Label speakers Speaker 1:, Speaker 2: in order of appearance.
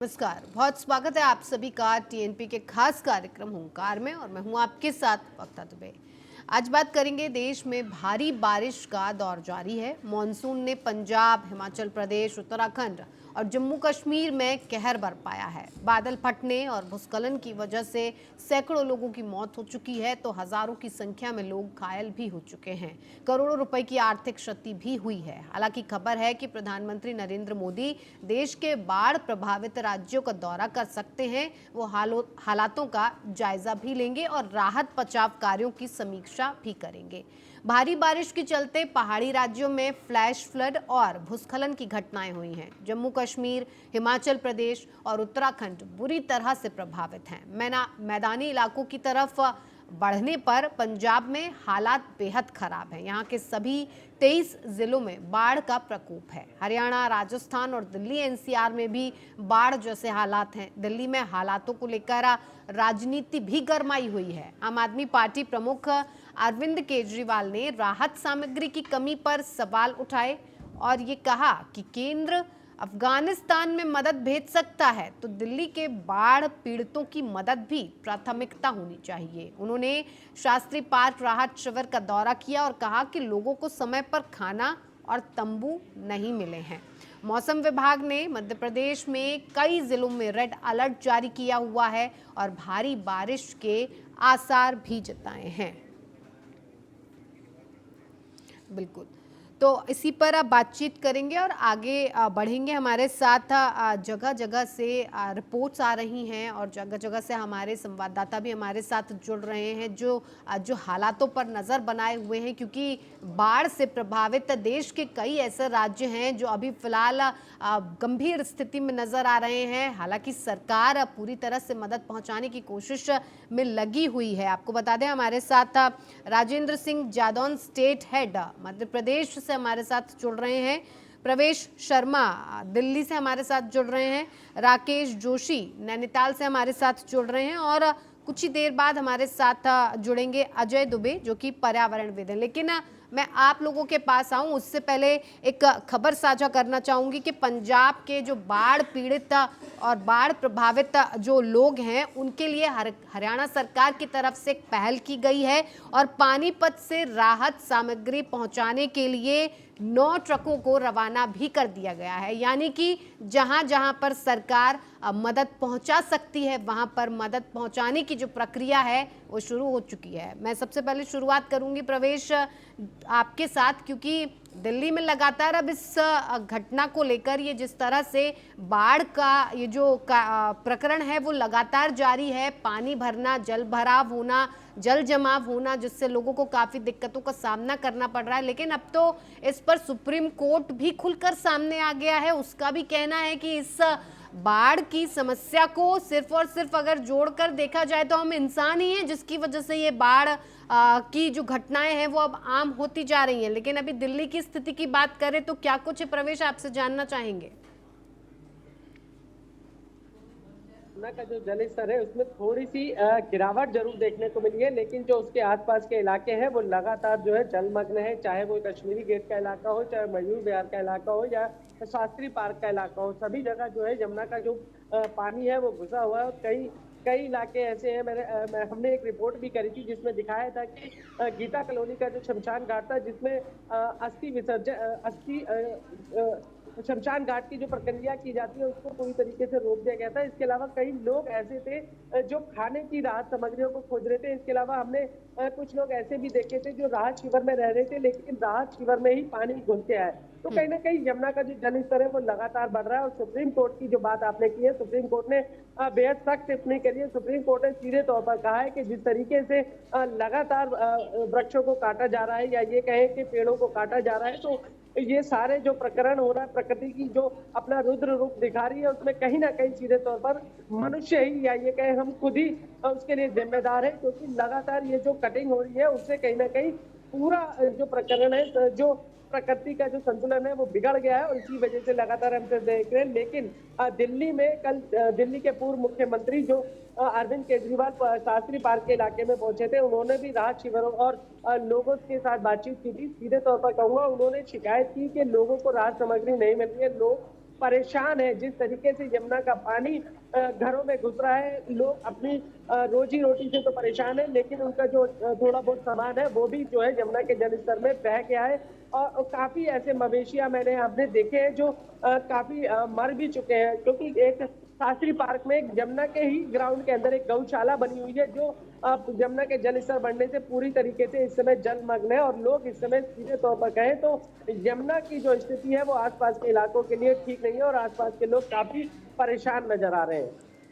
Speaker 1: नमस्कार, बहुत स्वागत है आप सभी का टीएनपी के खास कार्यक्रम हुंकार में और मैं हूं आपके साथ वक्ता दुबे। आज बात करेंगे, देश में भारी बारिश का दौर जारी है। मॉनसून ने पंजाब, हिमाचल प्रदेश, उत्तराखंड और जम्मू कश्मीर में कहर बरपाया है। बादल फटने और भूस्खलन की वजह से सैकड़ों लोगों की मौत हो चुकी है तो हजारों की संख्या में लोग घायल भी हो चुके हैं। करोड़ों रुपए की आर्थिक क्षति भी हुई है। हालांकि खबर है कि प्रधानमंत्री नरेंद्र मोदी देश के बाढ़ प्रभावित राज्यों का दौरा कर सकते हैं। वो हालातों का जायजा भी लेंगे और राहत बचाव कार्यों की समीक्षा भी करेंगे। भारी बारिश के चलते पहाड़ी राज्यों में फ्लैश फ्लड और भूस्खलन की घटनाएं हुई हैं। जम्मू कश्मीर, हिमाचल प्रदेश और उत्तराखंड बुरी तरह से प्रभावित हैं। मैदानी इलाकों की तरफ बढ़ने पर पंजाब में हालात बेहद खराब है। यहाँ के सभी 23 जिलों में बाढ़ का प्रकोप है। हरियाणा, राजस्थान और दिल्ली एनसीआर में भी बाढ़ जैसे हालात हैं। दिल्ली में हालातों को लेकर राजनीति भी गरमाई हुई है। आम आदमी पार्टी प्रमुख अरविंद केजरीवाल ने राहत सामग्री की कमी पर सवाल उठाए और ये कहा कि केंद्र अफगानिस्तान में मदद भेज सकता है तो दिल्ली के बाढ़ पीड़ितों की मदद भी प्राथमिकता होनी चाहिए। उन्होंने शास्त्री पार्क राहत शिविर का दौरा किया और कहा कि लोगों को समय पर खाना और तंबू नहीं मिले हैं। मौसम विभाग ने मध्य प्रदेश में कई जिलों में रेड अलर्ट जारी किया हुआ है और भारी बारिश के आसार भी जताए हैं। बिल्कुल, तो इसी पर आप बातचीत करेंगे और आगे बढ़ेंगे। हमारे साथ जगह जगह से रिपोर्ट्स आ रही हैं और जगह जगह से हमारे संवाददाता भी हमारे साथ जुड़ रहे हैं जो हालातों पर नज़र बनाए हुए हैं, क्योंकि बाढ़ से प्रभावित देश के कई ऐसे राज्य हैं जो अभी फिलहाल गंभीर स्थिति में नज़र आ रहे हैं। हालांकि सरकार पूरी तरह से मदद पहुंचाने की कोशिश में लगी हुई है। आपको बता दें, हमारे साथ राजेंद्र सिंह जादौन, स्टेट हेड मध्य प्रदेश से हमारे साथ जुड़ रहे हैं। प्रवेश शर्मा दिल्ली से हमारे साथ जुड़ रहे हैं। राकेश जोशी नैनीताल से हमारे साथ जुड़ रहे हैं और कुछ ही देर बाद हमारे साथ जुड़ेंगे अजय दुबे, जो कि पर्यावरणविद हैं। लेकिन मैं आप लोगों के पास आऊं उससे पहले एक खबर साझा करना चाहूंगी कि पंजाब के जो बाढ़ पीड़ित और बाढ़ प्रभावित जो लोग हैं उनके लिए हरियाणा सरकार की तरफ से एक पहल की गई है और पानीपत से राहत सामग्री पहुंचाने के लिए 9 ट्रकों को रवाना भी कर दिया गया है। यानी कि जहां जहां पर सरकार मदद पहुंचा सकती है वहां पर मदद पहुंचाने की जो प्रक्रिया है वो शुरू हो चुकी है। मैं सबसे पहले शुरुआत करूंगी प्रवेश आपके साथ, क्योंकि दिल्ली में लगातार अब इस घटना को लेकर ये जिस तरह से बाढ़ का ये जो प्रकरण है वो लगातार जारी है। पानी भरना, जल भराव होना, जल जमाव होना, जिससे लोगों को काफ़ी दिक्कतों का सामना करना पड़ रहा है। लेकिन अब तो इस पर सुप्रीम कोर्ट भी खुलकर सामने आ गया है। उसका भी कहना है कि इस बाढ़ की समस्या को सिर्फ और सिर्फ अगर जोड़कर देखा जाए तो हम इंसान ही हैं जिसकी वजह से ये बाढ़ की जो घटनाएं हैं वो अब आम होती जा रही हैं। लेकिन अभी दिल्ली की स्थिति की बात करें तो क्या कुछ प्रवेश आपसे जानना चाहेंगे?
Speaker 2: यमुना का जो जल स्तर है उसमें थोड़ी सी गिरावट जरूर देखने को मिली है, लेकिन जो उसके आसपास के इलाके हैं वो लगातार जो है जलमग्न है। चाहे वो कश्मीरी गेट का इलाका हो, चाहे मयूर विहार का इलाका हो या शास्त्री पार्क का इलाका हो, सभी जगह जो है यमुना का जो पानी है वो घुसा हुआ है। और कई कई इलाके ऐसे हैं, हमने एक रिपोर्ट भी करी थी जिसमें दिखाया था कि गीता कॉलोनी का जो शमशान घाट था जिसमें अस्थि विसर्जन शमशान घाट की जो प्रक्रिया की जाती है उसको पूरी तरीके से रोक दिया गया था। इसके अलावा कई लोग ऐसे थे जो खाने की राहत सामग्रियों को खोज रहे थे। इसके अलावा हमने कुछ लोग ऐसे भी देखे थे जो राहत शिविर में रह रहे थे, लेकिन राहत शिविर में ही पानी घुस के आया। तो कहीं ना कहीं यमुना का जो जल स्तर है वो लगातार बढ़ रहा है। और सुप्रीम कोर्ट की जो बात आपने की है, सुप्रीम कोर्ट ने बेहद सख्त टिप्पणी करी है। सुप्रीम कोर्ट ने सीधे तौर पर कहा है कि जिस तरीके से लगातार वृक्षों को काटा जा रहा है या ये कहें कि पेड़ों को काटा जा रहा है, तो ये सारे जो प्रकरण हो रहा है, प्रकृति की जो अपना रुद्र रूप दिखा रही है, उसमें कहीं ना कहीं सीधे तौर पर मनुष्य ही या ये कहें हम खुद ही उसके लिए जिम्मेदार है। क्योंकि लगातार ये जो कटिंग हो रही है उससे कहीं ना कहीं पूरा जो प्रकरण है, जो प्रकृति का जो संतुलन है वो बिगड़ गया है और इसी वजह से लगातार हम देख रहे हैं। लेकिन दिल्ली में कल दिल्ली के पूर्व मुख्यमंत्री जो अरविंद केजरीवाल शास्त्री पार्क के इलाके में पहुंचे थे, उन्होंने भी राहत शिविरों और लोगों के साथ बातचीत की थी। सीधे तौर पर कहूंगा, उन्होंने शिकायत की कि लोगों को राहत सामग्री नहीं मिल रही है, लोग परेशान है। जिस तरीके से यमुना का पानी घरों में घुस रहा है, लोग अपनी रोजी रोटी से तो परेशान है, लेकिन उनका जो थोड़ा बहुत सामान है वो भी जो है यमुना के जल स्तर में बह गया है। और काफी ऐसे मवेशियां हमने देखे हैं जो काफी मर भी चुके हैं, क्योंकि एक शास्त्री पार्क में यमुना के ही ग्राउंड के अंदर एक गौशाला बनी हुई है जो यमुना के जल स्तर बढ़ने से पूरी तरीके से इस समय जलमग्न है। और लोग इस समय सीधे तौर पर कहें तो यमुना की जो स्थिति है वो आसपास के इलाकों के लिए ठीक नहीं है और आसपास के लोग काफी परेशान नजर आ रहे हैं।